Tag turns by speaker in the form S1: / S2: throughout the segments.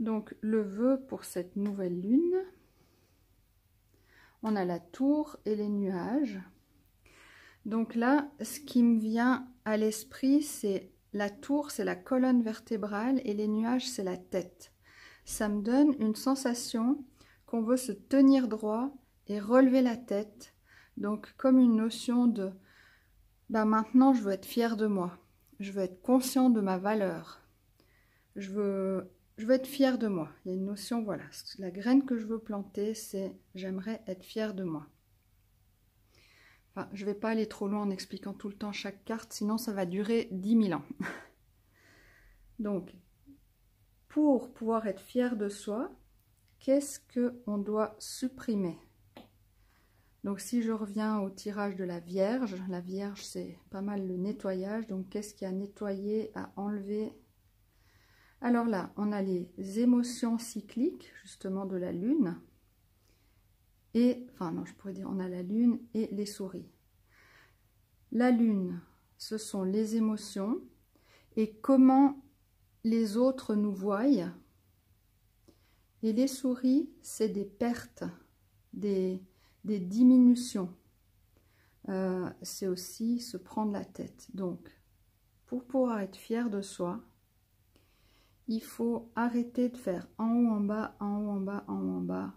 S1: Donc le vœu pour cette nouvelle lune, on a la tour et les nuages. Donc là, ce qui me vient à l'esprit, c'est la tour, c'est la colonne vertébrale et les nuages, c'est la tête. Ça me donne une sensation qu'on veut se tenir droit et relever la tête. Donc comme une notion de maintenant je veux être fière de moi, je veux être conscient de ma valeur, je veux être fière de moi. Il y a une notion, voilà, la graine que je veux planter, c'est j'aimerais être fière de moi. Enfin, je ne vais pas aller trop loin en expliquant tout le temps chaque carte, sinon ça va durer 10 000 ans. Donc, pour pouvoir être fier de soi, qu'est-ce qu'on doit supprimer? Donc, si je reviens au tirage de la Vierge c'est pas mal le nettoyage. Donc, qu'est-ce qu'il y a à nettoyer, à enlever? Alors là, on a les émotions cycliques, justement, de la Lune. Et, enfin non, je pourrais dire, on a la Lune et les souris. La Lune, ce sont les émotions et comment les autres nous voient. Et les souris, c'est des pertes, des diminutions. C'est aussi se prendre la tête. Donc, pour pouvoir être fier de soi, il faut arrêter de faire en haut, en bas, en haut, en bas, en haut, en bas.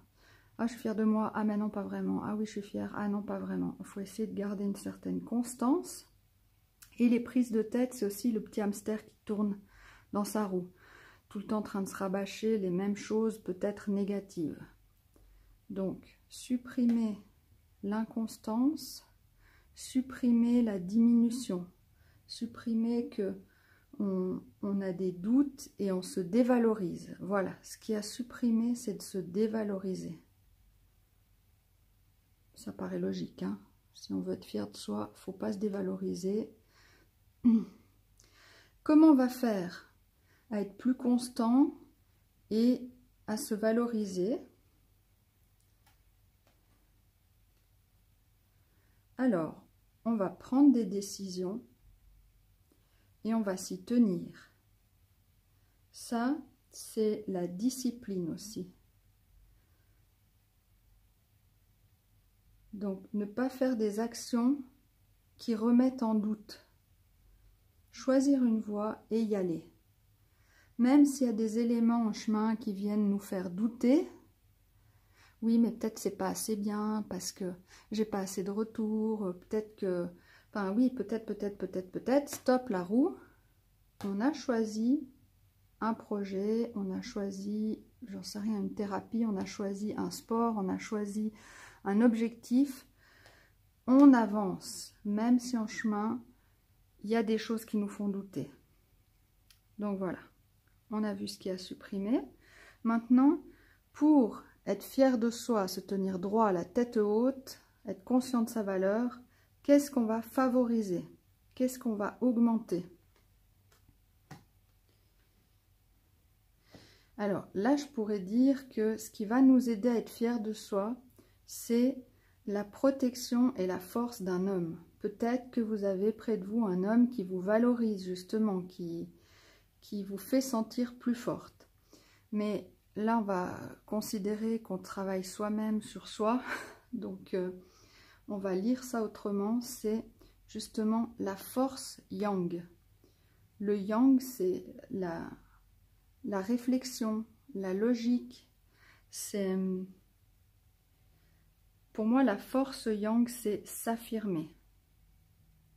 S1: Ah, je suis fière de moi. Ah, mais non, pas vraiment. Ah oui, je suis fière. Ah non, pas vraiment. Il faut essayer de garder une certaine constance. Et les prises de tête, c'est aussi le petit hamster qui tourne dans sa roue. Tout le temps en train de se rabâcher les mêmes choses, peut-être négatives. Donc, supprimer l'inconstance, supprimer la diminution, supprimer que on a des doutes et on se dévalorise. Voilà, ce qui a supprimé, c'est de se dévaloriser. Ça paraît logique, hein? Si on veut être fier de soi, il ne faut pas se dévaloriser. Comment on va faire à être plus constant et à se valoriser? Alors, on va prendre des décisions et on va s'y tenir. Ça, c'est la discipline aussi. Donc, ne pas faire des actions qui remettent en doute. Choisir une voie et y aller. Même s'il y a des éléments en chemin qui viennent nous faire douter, oui, mais peut-être c'est pas assez bien parce que j'ai pas assez de retour, peut-être que, enfin oui, peut-être, stop la roue. On a choisi un projet, on a choisi, j'en sais rien, une thérapie, on a choisi un sport, on a choisi un objectif. On avance, même si en chemin, il y a des choses qui nous font douter. Donc voilà, on a vu ce qui a supprimé. Maintenant, pour être fier de soi, se tenir droit, la tête haute, être conscient de sa valeur, qu'est-ce qu'on va favoriser? Qu'est-ce qu'on va augmenter? Alors là, je pourrais dire que ce qui va nous aider à être fier de soi, c'est la protection et la force d'un homme. Peut-être que vous avez près de vous un homme qui vous valorise justement, qui vous fait sentir plus forte. Mais là, on va considérer qu'on travaille soi-même sur soi. Donc, on va lire ça autrement. C'est justement la force yang. Le yang, c'est la réflexion, la logique. C'est, pour moi, la force yang, c'est s'affirmer.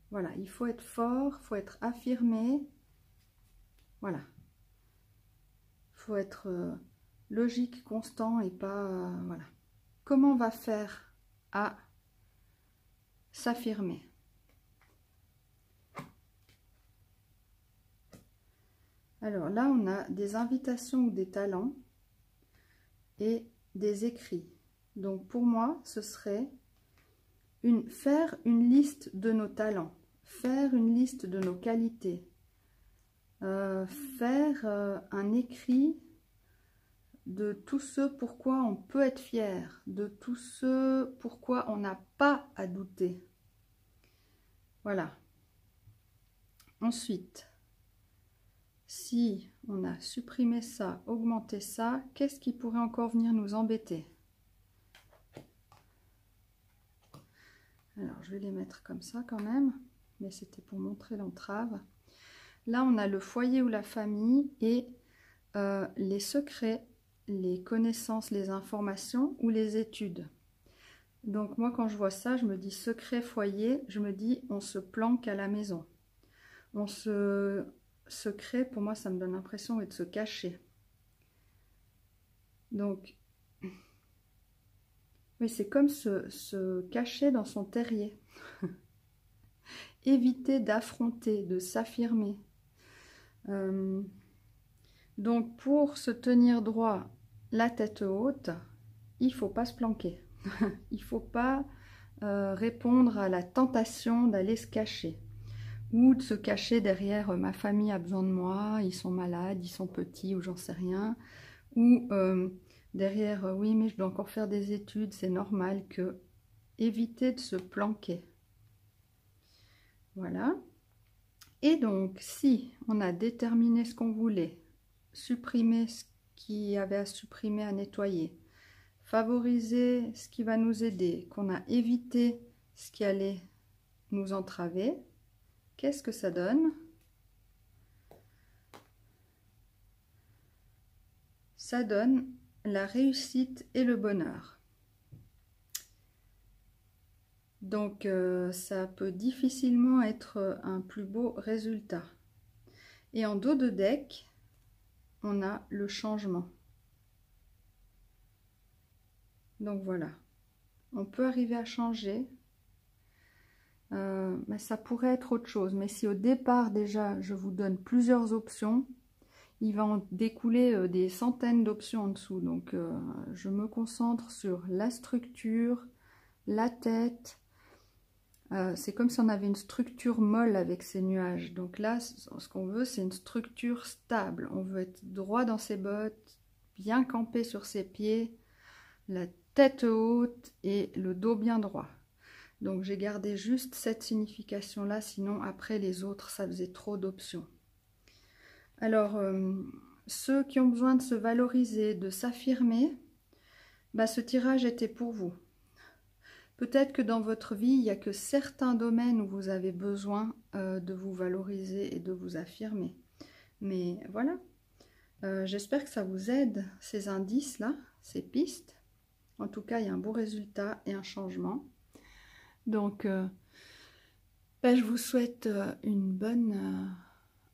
S1: Voilà, il faut être fort, il faut être affirmé. Voilà. Il faut être logique, constant et pas... voilà. Comment on va faire à s'affirmer? Alors là, on a des invitations ou des talents et des écrits. Donc pour moi, ce serait faire une liste de nos talents, faire une liste de nos qualités, faire un écrit de tout ce pourquoi on peut être fier, de tout ce pourquoi on n'a pas à douter. Voilà. Ensuite, Si on a supprimé ça, augmenté ça, qu'est-ce qui pourrait encore venir nous embêter? Alors, je vais les mettre comme ça quand même, mais c'était pour montrer l'entrave. Là, on a le foyer ou la famille et les secrets, les connaissances, les informations ou les études. Donc moi, quand je vois ça, je me dis secret foyer, je me dis on se planque à la maison. Secret, pour moi, ça me donne l'impression de se cacher. Donc, oui, c'est comme se cacher dans son terrier. Éviter d'affronter, de s'affirmer. Donc, pour se tenir droit, la tête haute, il ne faut pas se planquer. Il ne faut pas répondre à la tentation d'aller se cacher. Ou de se cacher derrière ma famille a besoin de moi, ils sont malades, ils sont petits ou j'en sais rien. Ou derrière oui mais je dois encore faire des études, c'est normal que... Éviter de se planquer. Voilà. Et donc si on a déterminé ce qu'on voulait, supprimer ce qu'il y avait à supprimer, à nettoyer, favoriser ce qui va nous aider, qu'on a évité ce qui allait nous entraver, qu'est-ce que ça donne? Ça donne la réussite et le bonheur. Donc ça peut difficilement être un plus beau résultat. Et en dos de deck, on a le changement. Donc voilà, on peut arriver à changer, mais ça pourrait être autre chose. Mais si au départ déjà je vous donne plusieurs options, il va en découler des centaines d'options en dessous. Donc je me concentre sur la structure, la tête. C'est comme si on avait une structure molle avec ces nuages. Donc là, ce qu'on veut, c'est une structure stable. On veut être droit dans ses bottes, bien campé sur ses pieds, la tête haute et le dos bien droit. Donc j'ai gardé juste cette signification-là, sinon après les autres, ça faisait trop d'options. Alors, ceux qui ont besoin de se valoriser, de s'affirmer, bah, ce tirage était pour vous. Peut-être que dans votre vie, il n'y a que certains domaines où vous avez besoin de vous valoriser et de vous affirmer. Mais voilà, j'espère que ça vous aide, ces indices-là, ces pistes. En tout cas, il y a un beau résultat et un changement. Donc, je vous souhaite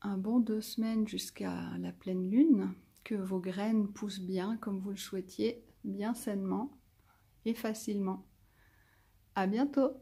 S1: un bon 2 semaines jusqu'à la pleine lune. Que vos graines poussent bien comme vous le souhaitiez, bien sainement et facilement. À bientôt!